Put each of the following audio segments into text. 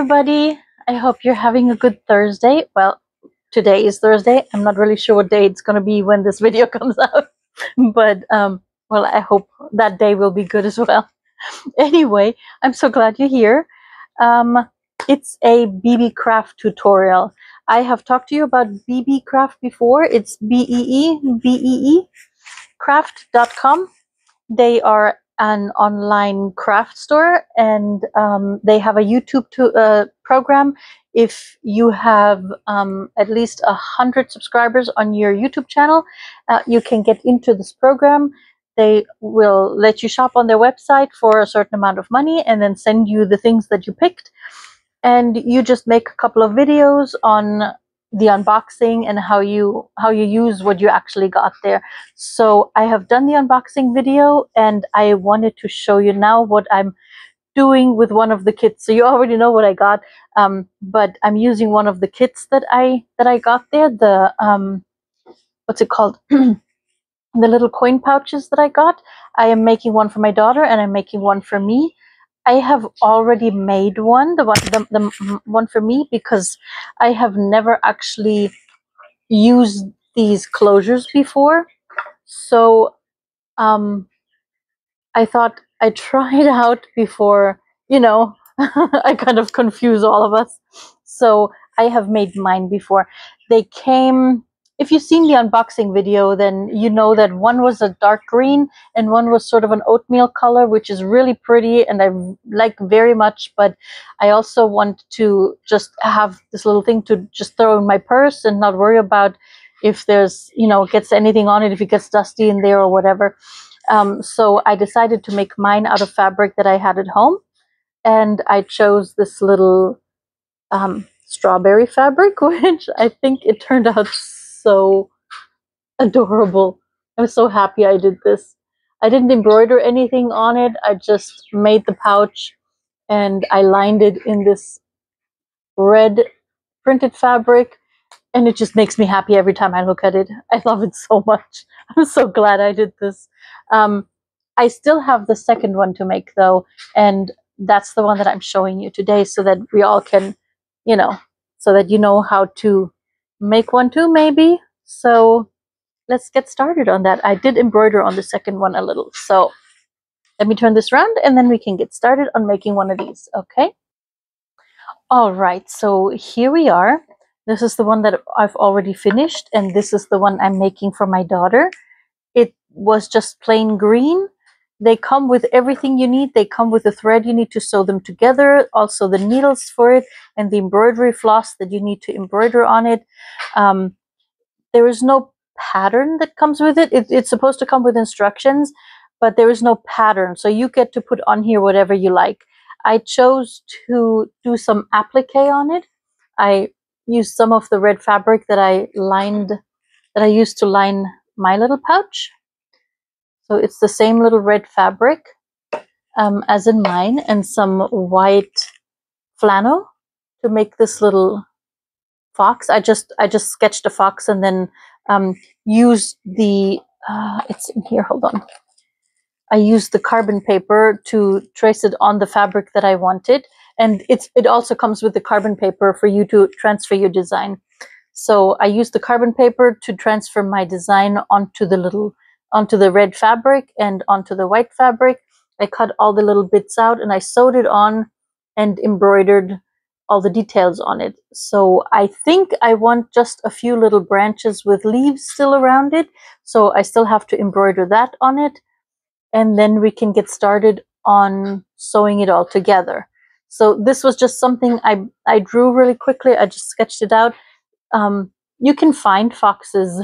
everybody. I hope you're having a good Thursday. Well, today is Thursday. I'm not really sure what day it's going to be when this video comes out. But, well, I hope that day will be good as well. Anyway, I'm so glad you're here. It's a beebeecraft tutorial. I have talked to you about beebeecraft before. It's BEE craft.com. They are an online craft store, and they have a YouTube program. If you have at least 100 subscribers on your YouTube channel, you can get into this program. They will let you shop on their website for a certain amount of money and then send you the things that you picked. And you just make a couple of videos on the unboxing and how you use what you actually got there. So I have done the unboxing video, and I wanted to show you now what I'm doing with one of the kits. So you already know what I got, but I'm using one of the kits that I got there. The what's it called? The little coin pouches that I got. I am making one for my daughter, and I'm making one for me. I have already made one, the one for me, because I have never actually used these closures before. So I thought I'd try it out before, I kind of confuse all of us. So I have made mine before. They came, if you've seen the unboxing video, then you know that one was a dark green and one was sort of an oatmeal color, which is really pretty and I like very much. But I also want to just have this little thing to just throw in my purse and not worry about if there's, gets anything on it, if it gets dusty in there or whatever. So I decided to make mine out of fabric that I had at home. And I chose this little strawberry fabric, which I think it turned out so adorable. I'm so happy I did this. I didn't embroider anything on it. I just made the pouch and I lined it in this red printed fabric, and it just makes me happy every time I look at it. I love it so much. I'm so glad I did this. I still have the second one to make though, and that's the one that I'm showing you today, so that we all can, so that you know how to make one too, maybe. So let's get started on that. I did embroider on the second one a little, so let me turn this around and then we can get started on making one of these, okay? All right, so here we are. This is the one that I've already finished, and this is the one I'm making for my daughter. It was just plain green. They come with everything you need. They come with the thread you need to sew them together, also the needles for it, and the embroidery floss that you need to embroider on it. There is no pattern that comes with it. It's supposed to come with instructions, but there is no pattern. So you get to put on here whatever you like. I chose to do some applique on it. I used some of the red fabric that I used to line my little pouch. So it's the same little red fabric as in mine, and some white flannel to make this little fox. I just sketched a fox and then used the it's in here, hold on. I used the carbon paper to trace it on the fabric that I wanted, and it also comes with the carbon paper for you to transfer your design. So I used the carbon paper to transfer my design onto the red fabric and onto the white fabric. I cut all the little bits out and I sewed it on and embroidered all the details on it. So I think I want just a few little branches with leaves still around it. So I still have to embroider that on it. And then we can get started on sewing it all together. So this was just something I drew really quickly. I just sketched it out. You can find foxes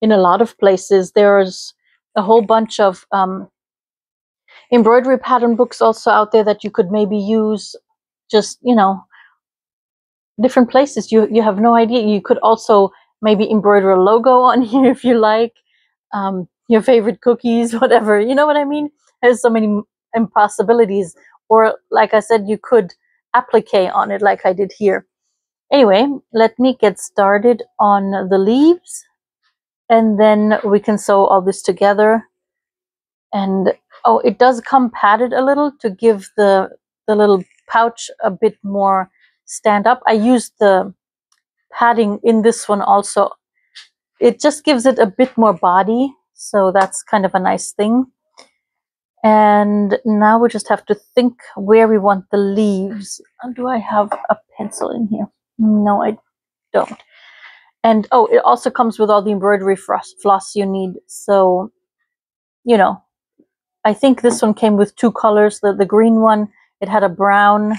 in a lot of places. There's a whole bunch of embroidery pattern books also out there that you could maybe use, just, different places. You have no idea. You could also maybe embroider a logo on here if you like. Your favorite cookies, whatever, you know what I mean? There's so many impossibilities. Or like I said, you could applique on it like I did here. Anyway, let me get started on the leaves, and then we can sew all this together. And it does come padded a little to give the little pouch a bit more stand up. I used the padding in this one also. It just gives it a bit more body, so that's kind of a nice thing. And now we just have to think where we want the leaves. Do I have a pencil in here? No, I don't. And oh, it also comes with all the embroidery floss you need. So, you know, I think this one came with two colors. The green one, it had a brown,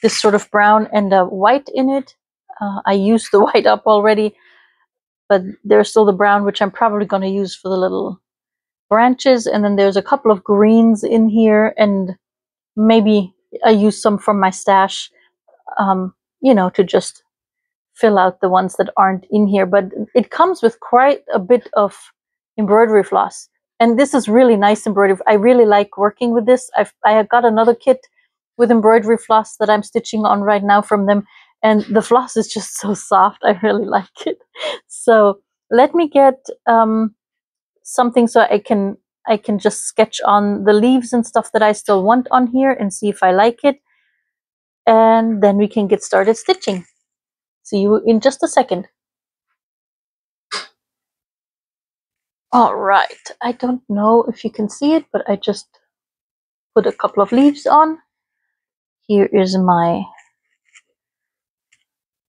this sort of brown and a white in it. I used the white up already, but there's still the brown, which I'm probably going to use for the little branches. And then there's a couple of greens in here, and maybe I use some from my stash, you know, to just fill out the ones that aren't in here. But it comes with quite a bit of embroidery floss, and this is really nice embroidery. I really like working with this. I have got another kit with embroidery floss that I'm stitching on right now from them, and the floss is just so soft. I really like it. So let me get something so I can just sketch on the leaves and stuff that I still want on here and see if I like it, and then we can get started stitching. See you in just a second. All right, I don't know if you can see it, but I just put a couple of leaves on. Here is my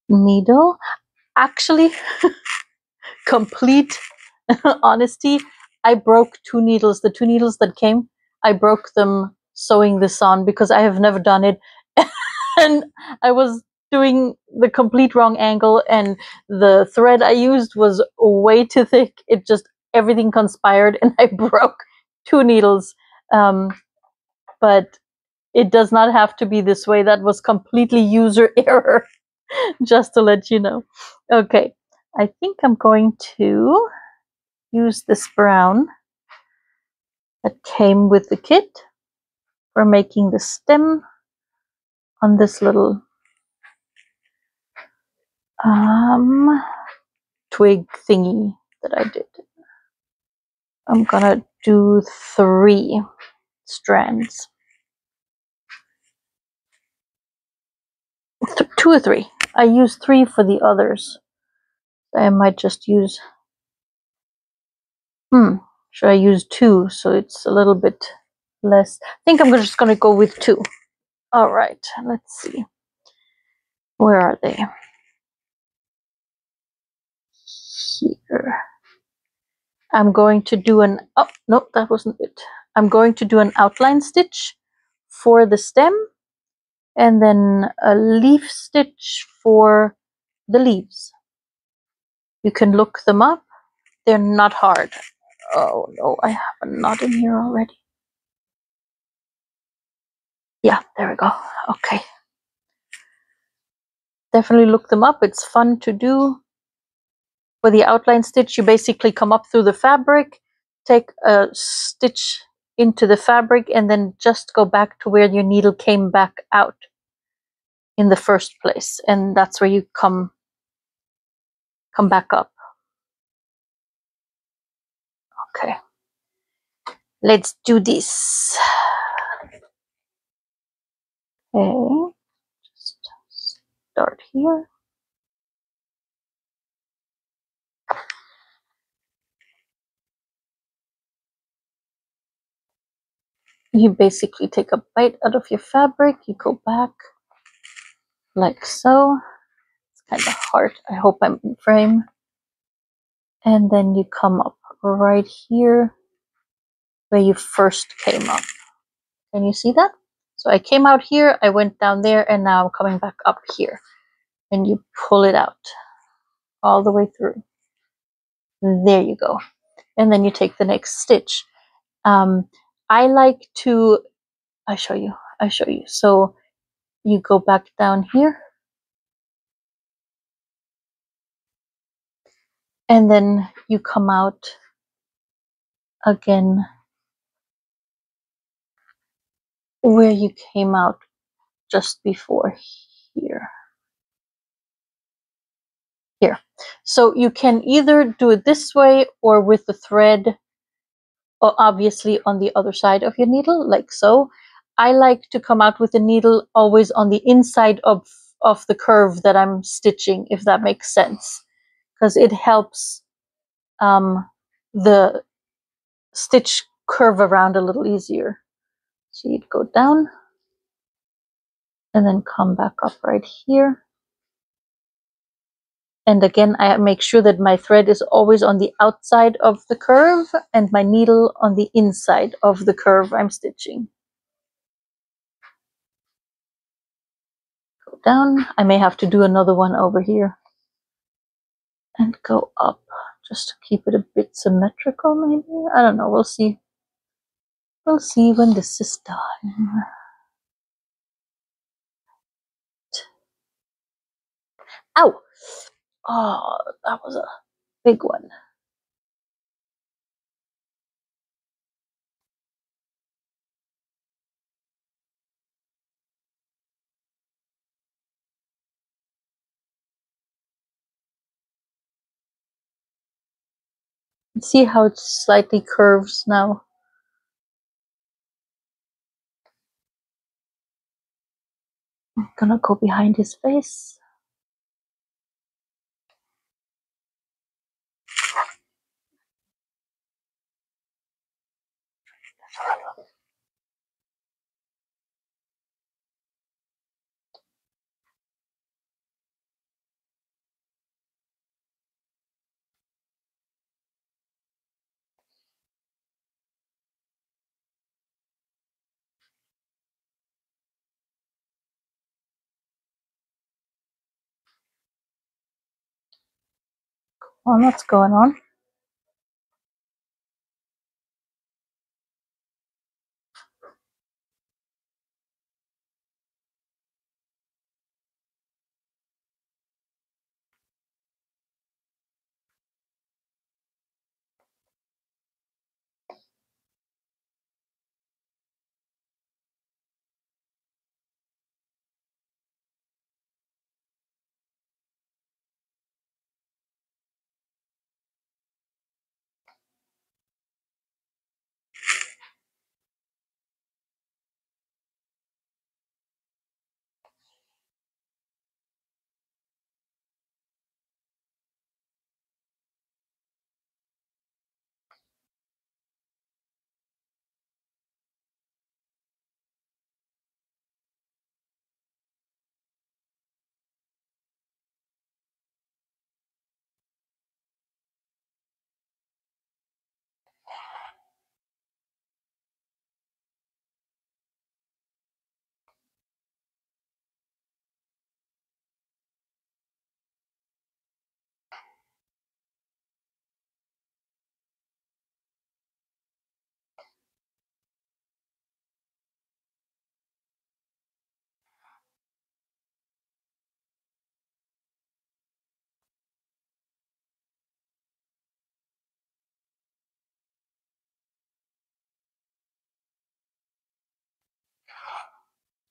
needle. Actually, complete honesty, I broke two needles. The two needles that came, I broke them sewing this on because I have never done it. And I was doing the complete wrong angle, and the thread I used was way too thick. It just, everything conspired and I broke two needles. But it does not have to be this way. That was completely user error, just to let you know. Okay, I think I'm going to use this brown that came with the kit for making the stem on this little twig thingy that I did. I'm gonna do 3 strands. 2 or 3. I used 3 for the others. I might just use, should I use 2 so it's a little bit less? I think I'm just gonna go with 2. All right, let's see. Where are they? Here. I'm going to do an, oh, no, that wasn't it. I'm going to do an outline stitch for the stem, and then a leaf stitch for the leaves. You can look them up. They're not hard. Oh no, I have a knot in here already. Yeah, there we go. Okay. Definitely look them up. It's fun to do. For the outline stitch, you basically come up through the fabric, take a stitch into the fabric, and then just go back to where your needle came back out in the first place, and that's where you come back up. Okay, let's do this. Okay, just start here. You basically take a bite out of your fabric, you go back like so. It's kind of hard. I hope I'm in frame. And then you come up right here where you first came up. Can you see that? So I came out here, I went down there, and now I'm coming back up here. And you pull it out all the way through. There you go. And then you take the next stitch. I like to, I show you. So you go back down here. And then you come out again where you came out just before here. Here. So you can either do it this way or with the thread, or obviously on the other side of your needle, like so. I like to come out with the needle always on the inside of the curve that I'm stitching, if that makes sense, because it helps the stitch curve around a little easier. So you'd go down and then come back up right here. And again, I make sure that my thread is always on the outside of the curve and my needle on the inside of the curve I'm stitching. Go down. I may have to do another one over here. And go up, just to keep it a bit symmetrical, maybe? I don't know, we'll see. We'll see when this is done. Ow! Oh, that was a big one. See how it slightly curves now? I'm gonna go behind his face. What's going on?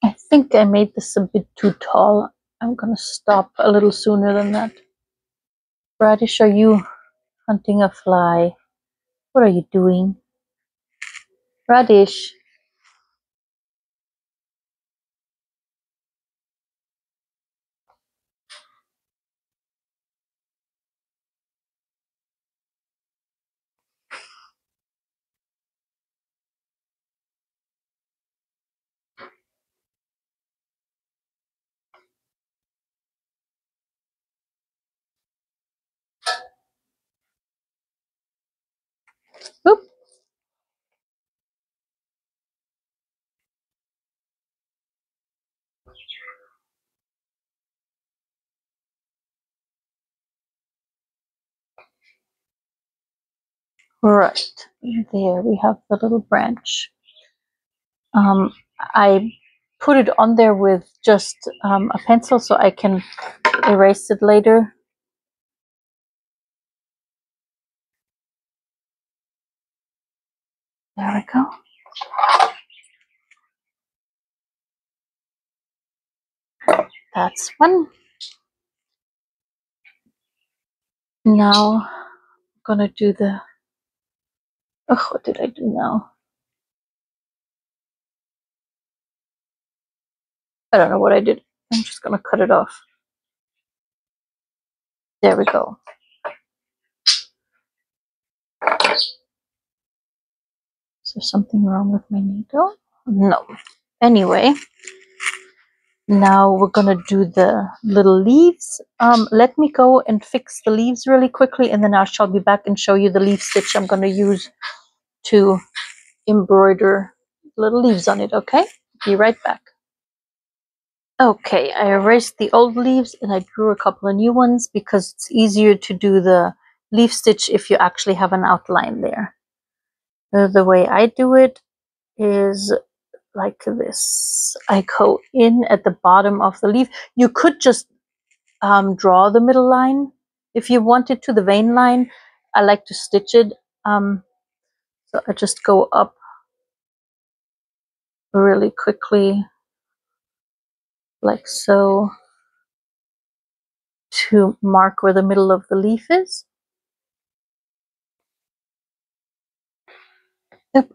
I think I made this a bit too tall. I'm gonna stop a little sooner than that. Radish, are you hunting a fly? What are you doing? Radish. Oop. Right, there we have the little branch. I put it on there with just a pencil so I can erase it later. There we go. That's one. Now I'm gonna do the, oh, what did I do now? I don't know what I did. I'm just gonna cut it off. There we go. Is there something wrong with my needle? No. Anyway, now we're gonna do the little leaves. Let me go and fix the leaves really quickly, and then I shall be back and show you the leaf stitch I'm gonna use to embroider little leaves on it, okay? Be right back. Okay, I erased the old leaves and I drew a couple of new ones because it's easier to do the leaf stitch if you actually have an outline there. The way I do it is like this. I go in at the bottom of the leaf. You could just draw the middle line if you wanted to, the vein line. I like to stitch it. So I just go up really quickly, like so, to mark where the middle of the leaf is. Yep.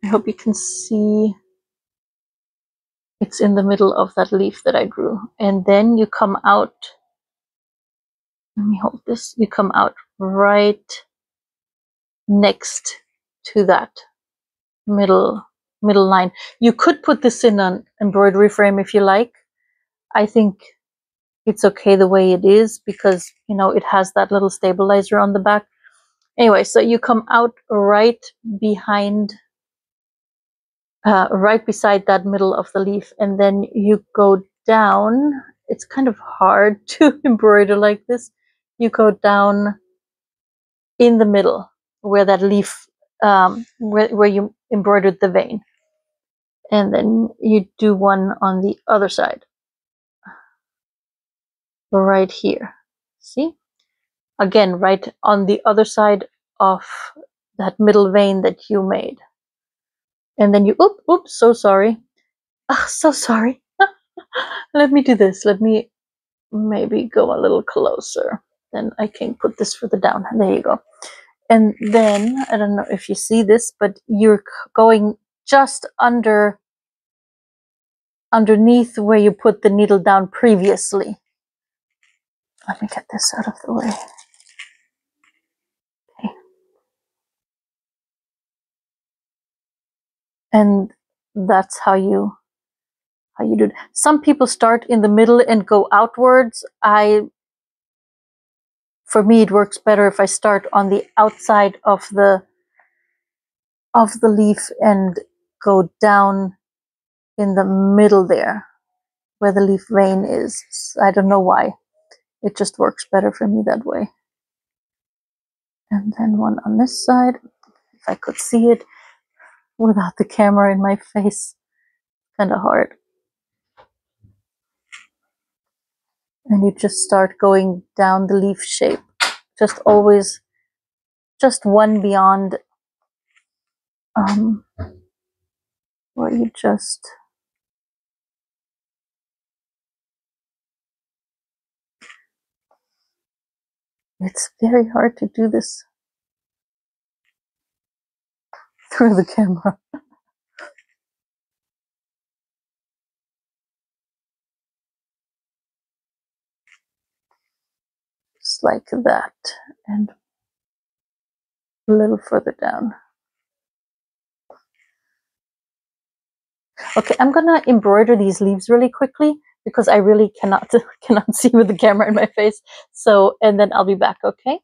I hope you can see it's in the middle of that leaf that I drew. And then you come out, let me hold this, you come out right next to that middle line. You could put this in an embroidery frame if you like. I think it's okay the way it is because, you know, it has that little stabilizer on the back. Anyway, so you come out right behind, right beside that middle of the leaf, and then you go down. It's kind of hard to embroider like this. You go down in the middle where that leaf, where you embroidered the vein. And then you do one on the other side, right here. See? Again, right on the other side of that middle vein that you made. And then you, oops, so sorry. Oh, so sorry. Let me do this. Let me maybe go a little closer. Then I can put this further down. There you go. And then, I don't know if you see this, but you're going just underneath where you put the needle down previously. Let me get this out of the way. Okay. And that's how you do it. Some people start in the middle and go outwards. For me, it works better if I start on the outside of the leaf and go down in the middle there where the leaf vein is. I don't know why. It just works better for me that way. And then one on this side, if I could see it without the camera in my face, kind of hard. And you just start going down the leaf shape. Just always, just one beyond, where you just, it's very hard to do this through the camera. Just like that, and a little further down. Okay, I'm gonna embroider these leaves really quickly because I really cannot see with the camera in my face. So, and then I'll be back, okay?